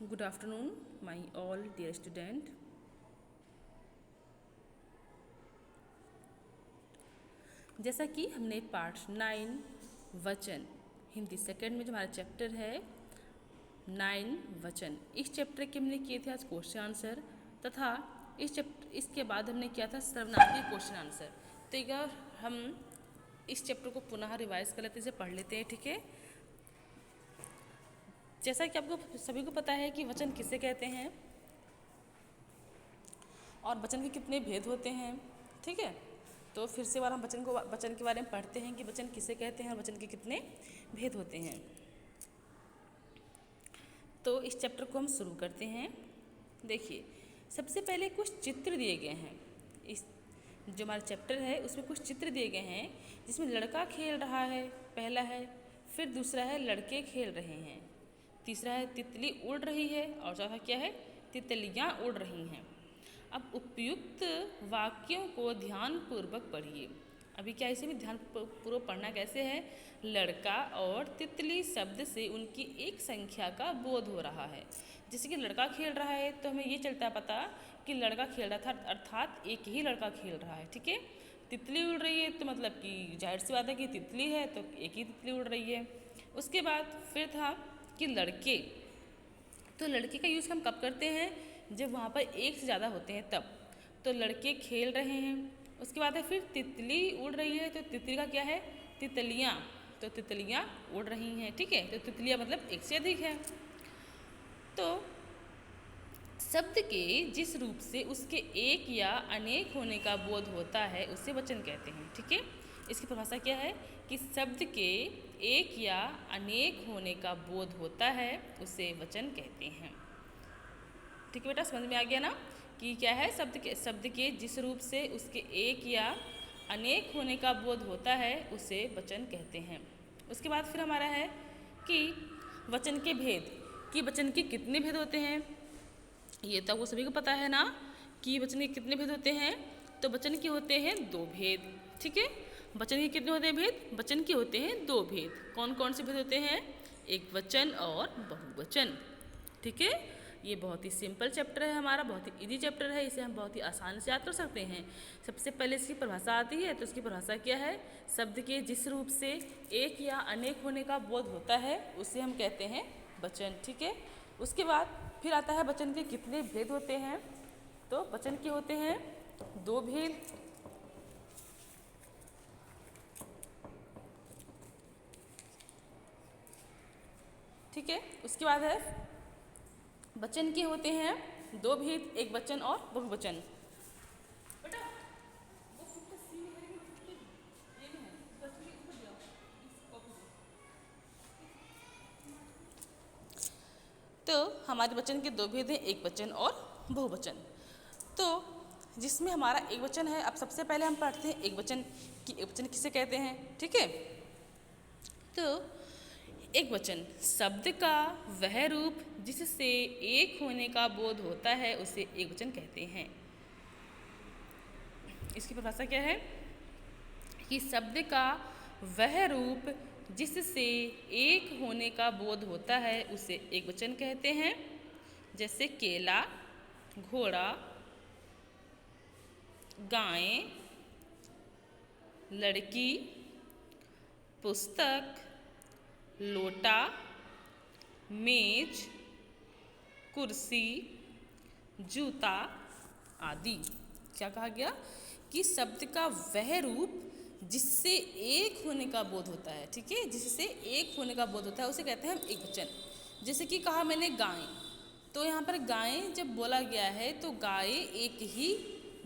Good afternoon, my all dear student. जैसा कि हमने पार्ट 9 वचन हिंदी सेकंड में जो हमारा चैप्टर है 9 वचन, इस चैप्टर के हमने किए थे आज क्वेश्चन आंसर तथा इसके बाद हमने किया था सर्वनाम के क्वेश्चन आंसर। तो एक बार हम इस चैप्टर को पुनः रिवाइज कर लेते हैं, इसे पढ़ लेते हैं, ठीक है। जैसा कि आपको सभी को पता है कि वचन किसे कहते हैं और वचन के कितने भेद होते हैं, ठीक है। तो फिर से बार हम वचन के बारे में पढ़ते हैं कि वचन किसे कहते हैं और वचन के कितने भेद होते हैं। तो इस चैप्टर को हम शुरू करते हैं। देखिए, सबसे पहले कुछ चित्र दिए गए हैं। इस जो हमारा चैप्टर है उसमें कुछ चित्र दिए गए हैं जिसमें लड़का खेल रहा है, पहला है। फिर दूसरा है लड़के खेल रहे हैं। तीसरा है तितली उड़ रही है और चौथा क्या है, तितलियाँ उड़ रही हैं। अब उपयुक्त वाक्यों को ध्यानपूर्वक पढ़िए। अभी क्या इसे भी ध्यानपूर्वक पढ़ना कैसे है, लड़का और तितली शब्द से उनकी एक संख्या का बोध हो रहा है। जैसे कि लड़का खेल रहा है तो हमें ये चलता पता कि लड़का खेल रहा था अर्थात एक ही लड़का खेल रहा है, ठीक है। तितली उड़ रही है तो मतलब कि जाहिर सी बात है कि तितली है तो एक ही तितली उड़ रही है। उसके बाद फिर था कि लड़के, तो लड़के का यूज़ हम कब करते हैं, जब वहाँ पर एक से ज़्यादा होते हैं तब। तो लड़के खेल रहे हैं। उसके बाद है फिर तितली उड़ रही है, तो तितली का क्या है, तितलियाँ, तो तितलियाँ उड़ रही हैं, ठीक है। तो तितलियाँ मतलब एक से अधिक है। तो शब्द के जिस रूप से उसके एक या अनेक होने का बोध होता है उसे वचन कहते हैं, ठीक है। इसकी परिभाषा क्या है कि शब्द के एक या अनेक होने का बोध होता है उसे वचन कहते हैं, ठीक है बेटा। समझ में आ गया ना कि क्या है, शब्द के जिस रूप से उसके एक या अनेक होने का बोध होता है उसे वचन कहते हैं। उसके बाद फिर हमारा है कि वचन के भेद, कि वचन के कितने भेद होते हैं। ये तो आपको सभी को पता है ना कि वचन के कितने भेद होते हैं। तो वचन के होते हैं 2 भेद, ठीक है। वचन के कितने होते हैं भेद, वचन के होते हैं 2 भेद। कौन कौन से भेद होते हैं, एक वचन और बहुवचन, ठीक है। ये बहुत ही सिंपल चैप्टर है हमारा, बहुत ही इजी चैप्टर है, इसे हम बहुत ही आसानी से याद कर सकते हैं। सबसे पहले इसकी परिभाषा आती है, तो इसकी परिभाषा क्या है, शब्द के जिस रूप से एक या अनेक होने का बोध होता है उसे हम कहते हैं वचन, ठीक है। उसके बाद फिर आता है वचन के कितने भेद होते हैं। तो वचन के होते हैं 2 भेद, ठीक है। उसके बाद है वचन के होते हैं 2 भेद, एक वचन और बहुवचन। तो हमारे वचन के 2 भेद हैं, एक वचन और बहुवचन। तो जिसमें हमारा एक वचन है, अब सबसे पहले हम पढ़ते हैं एक वचन कि एक वचन किसे कहते हैं, ठीक है। तो एक वचन शब्द का वह रूप जिससे एक होने का बोध होता है उसे एक वचन कहते हैं। इसकी परिभाषा क्या है कि शब्द का वह रूप जिससे एक होने का बोध होता है उसे एक वचन कहते हैं। जैसे केला, घोड़ा, गाय, लड़की, पुस्तक, लोटा, मेज, कुर्सी, जूता आदि। क्या कहा गया कि शब्द का वह रूप जिससे एक होने का बोध होता है, ठीक है, जिससे एक होने का बोध होता है उसे कहते हैं हम एक वचन। जैसे कि कहा मैंने गाय, तो यहाँ पर गाय जब बोला गया है तो गाय एक ही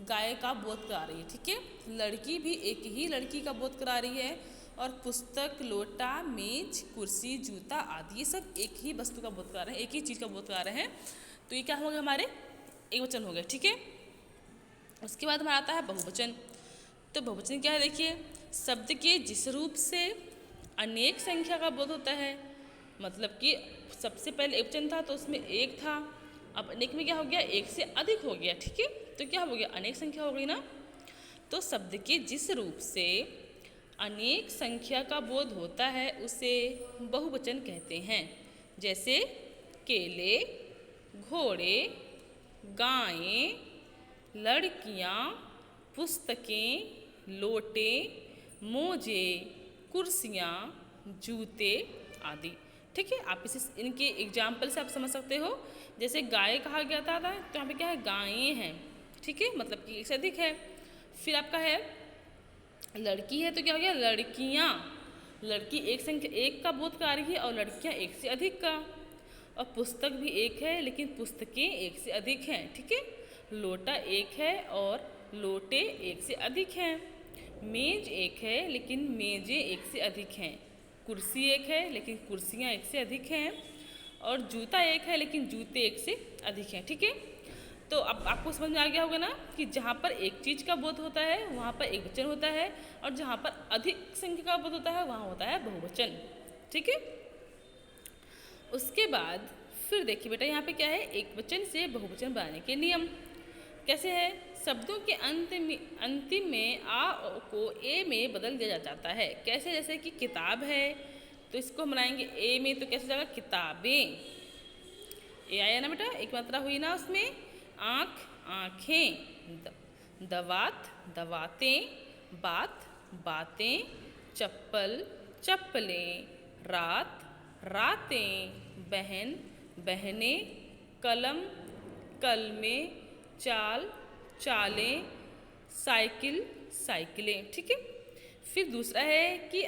गाय का बोध करा रही है, ठीक है। लड़की भी एक ही लड़की का बोध करा रही है, और पुस्तक, लोटा, मेज, कुर्सी, जूता आदि ये सब एक ही वस्तु का बोध करा रहे हैं, एक ही चीज़ का बोध करा रहे हैं। तो ये क्या हो गया, हमारे एक वचन हो गए, ठीक है। उसके बाद हमारा आता है बहुवचन। तो बहुवचन क्या है, देखिए, शब्द के जिस रूप से अनेक संख्या का बोध होता है, मतलब कि सबसे पहले एक वचन था तो उसमें एक था, अब अनेक में क्या हो गया, एक से अधिक हो गया, ठीक है। तो क्या हो गया, अनेक संख्या हो गई ना। तो शब्द के जिस रूप से अनेक संख्या का बोध होता है उसे बहुवचन कहते हैं। जैसे केले, घोड़े, गायें, लड़कियाँ, पुस्तकें, लोटे, मोजे, कुर्सियाँ, जूते आदि। ठीक है, आप इसे इनके एग्जाम्पल से आप समझ सकते हो। जैसे गाय कहा गया था तो यहाँ पे क्या है, गायें हैं। ठीक है, मतलब कि एक से अधिक है। फिर आपका है लड़की है तो क्या हो गया, लड़कियाँ। लड़की एक संख्या एक का बोध करा रही है और लड़कियाँ एक से अधिक का। और पुस्तक भी एक है लेकिन पुस्तकें एक से अधिक हैं। ठीक है, लोटा एक है और लोटे एक से अधिक हैं। मेज एक है लेकिन मेजें एक से अधिक हैं। कुर्सी एक है लेकिन कुर्सियाँ एक से अधिक हैं। और जूता एक है लेकिन जूते एक से अधिक हैं। ठीक है, तो अब आपको समझ में आ गया होगा ना कि जहाँ पर एक चीज़ का बोध होता है वहाँ पर एक वचन होता है, और जहाँ पर अधिक संख्या का बोध होता है वहाँ होता है बहुवचन। ठीक है, उसके बाद फिर देखिए बेटा, यहाँ पे क्या है, एक वचन से बहुवचन बनाने के नियम कैसे है। शब्दों के अंतिम में आ को ए में बदल दिया जाता है। कैसे, जैसे कि किताब है तो इसको हम बनाएंगे ए में, तो कैसे जाएगा, किताबें। ए आया ना बेटा, एक मात्रा हुई ना उसमें। आँख, आँखें, दवात, दवातें, बात, बातें, चप्पल, चप्पलें, रात, रातें, बहन, बहनें, कलम, कलमें, चाल, चालें, साइकिल, साइकिलें। ठीक है, फिर दूसरा है कि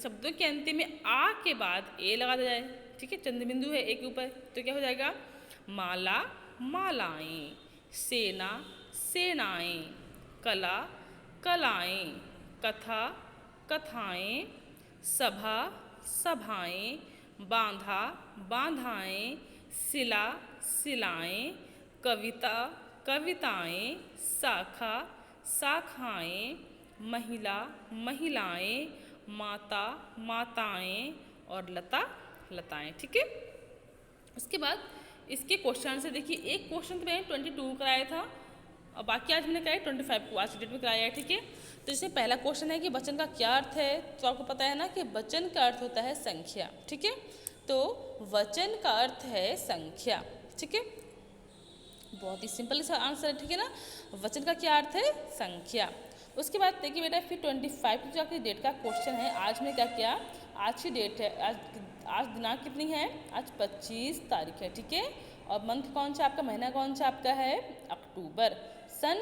शब्दों के अंत में आ के बाद ए लगा दिया जाए। ठीक है, चंद्र बिंदु है एक ऊपर, तो क्या हो जाएगा, माला, मालाएं, सेना, सेनाएं, कला, कलाएं, कथा, कथाएं, सभा, सभाएं, बांधा, बांधाएं, सिला, सिलाएं, कविता, कविताएं, शाखा, शाखाएं, महिला, महिलाएं, माता, माताएं और लता, लताएं। ठीक है, उसके बाद इसके क्वेश्चन आंसर देखिए। एक क्वेश्चन तो मैंने 22 कराया था और बाकी आज मैंने कराया 25 को, आज की डेट में कराया है। ठीक है, तो जैसे पहला क्वेश्चन है कि वचन का क्या अर्थ है, तो आपको पता है ना कि वचन का अर्थ होता है संख्या। ठीक है, तो वचन का अर्थ है संख्या। ठीक है, बहुत ही सिंपल सा आंसर है। ठीक है ना, वचन का क्या अर्थ है, संख्या। उसके बाद देखिए बेटा, फिर 25 जो आपकी डेट का क्वेश्चन है, आज में क्या किया, आज की डेट है, आज दिनांक कितनी है, आज 25 तारीख है। ठीक है, और मंथ कौन सा आपका, महीना कौन सा आपका है, अक्टूबर, सन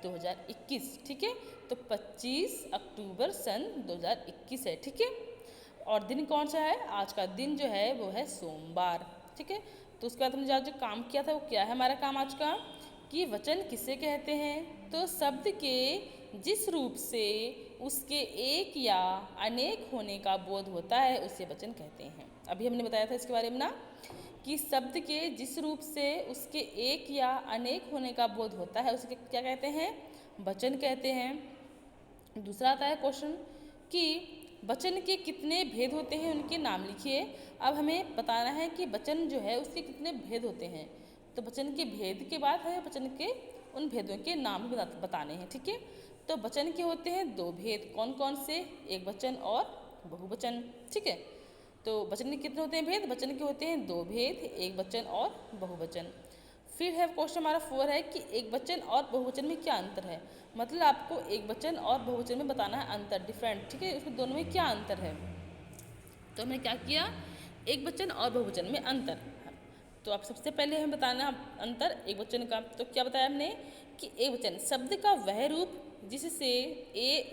2021। ठीक है, तो 25 अक्टूबर सन 2021 है। ठीक है, और दिन कौन सा है, आज का दिन जो है वो है सोमवार। ठीक है, तो उसके बाद हमने जो काम किया था वो क्या है हमारा काम आज का, कि वचन किसे कहते हैं, तो शब्द के जिस रूप से उसके एक या अनेक होने का बोध होता है उसे वचन कहते हैं। अभी हमने बताया था इसके बारे में ना, कि शब्द के जिस रूप से उसके एक या अनेक होने का बोध होता है उसे क्या कहते हैं, वचन कहते हैं। दूसरा आता है क्वेश्चन कि वचन के कितने भेद होते हैं, उनके नाम लिखिए। अब हमें बताना है कि वचन जो है उसके कितने भेद होते हैं, तो वचन के भेद के बाद है वचन के उन भेदों के नाम भी बताने हैं। ठीक है, तो वचन के होते हैं 2 भेद, कौन कौन से, एक वचन और बहुवचन। ठीक है, तो वचन के कितने होते हैं भेद, वचन के होते हैं 2 भेद, एक वचन और बहुवचन। फिर है क्वेश्चन हमारा 4 है कि एक वचन और बहुवचन में क्या अंतर है, मतलब आपको एक वचन और बहुवचन में बताना है अंतर, डिफरेंट। ठीक है, उसमें दोनों में क्या अंतर है, तो हमने क्या किया, एक वचन और बहुवचन में अंतर। तो आप सबसे पहले हमें बताना अंतर एक वचन का, तो क्या बताया हमने कि एक वचन शब्द का वह रूप जिससे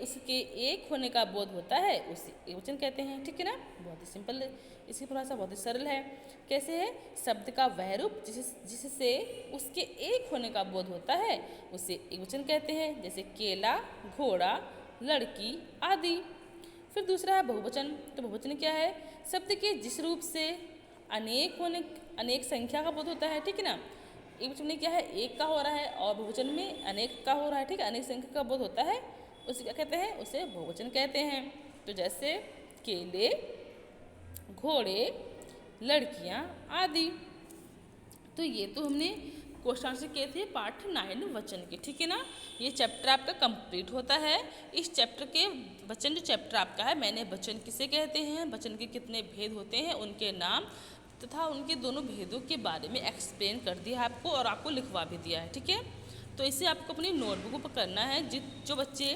उसके एक होने का बोध होता है उसे एक वचन कहते हैं। ठीक है ना, बहुत ही सिंपल, इसकी परिभाषा बहुत ही सरल है। कैसे है, शब्द का वह रूप जिससे उसके एक होने का बोध होता है उसे एक वचन कहते हैं, जैसे केला, घोड़ा, लड़की आदि। फिर दूसरा है बहुवचन, तो बहुवचन क्या है, शब्द के जिस रूप से अनेक संख्या का बोध होता है। ठीक है ना, एक वचन में क्या है, एक का हो रहा है और बहुवचन में अनेक का हो रहा है। ठीक है, अनेक संख्या का बोध होता है उसे क्या कहते हैं, उसे बहुवचन कहते हैं। तो जैसे केले, घोड़े, लड़कियां आदि। तो ये तो हमने क्वेश्चन आंसर किए थे पार्ट 9 वचन के। ठीक है ना, ये चैप्टर आपका कंप्लीट होता है। इस चैप्टर के वचन जो चैप्टर आपका है, मैंने वचन किसे कहते हैं, वचन के कितने भेद होते हैं, उनके नाम तथा उनके दोनों भेदों के बारे में एक्सप्लेन कर दिया है आपको और आपको लिखवा भी दिया है। ठीक है, तो इसे आपको अपनी नोटबुक पर करना है। जो बच्चे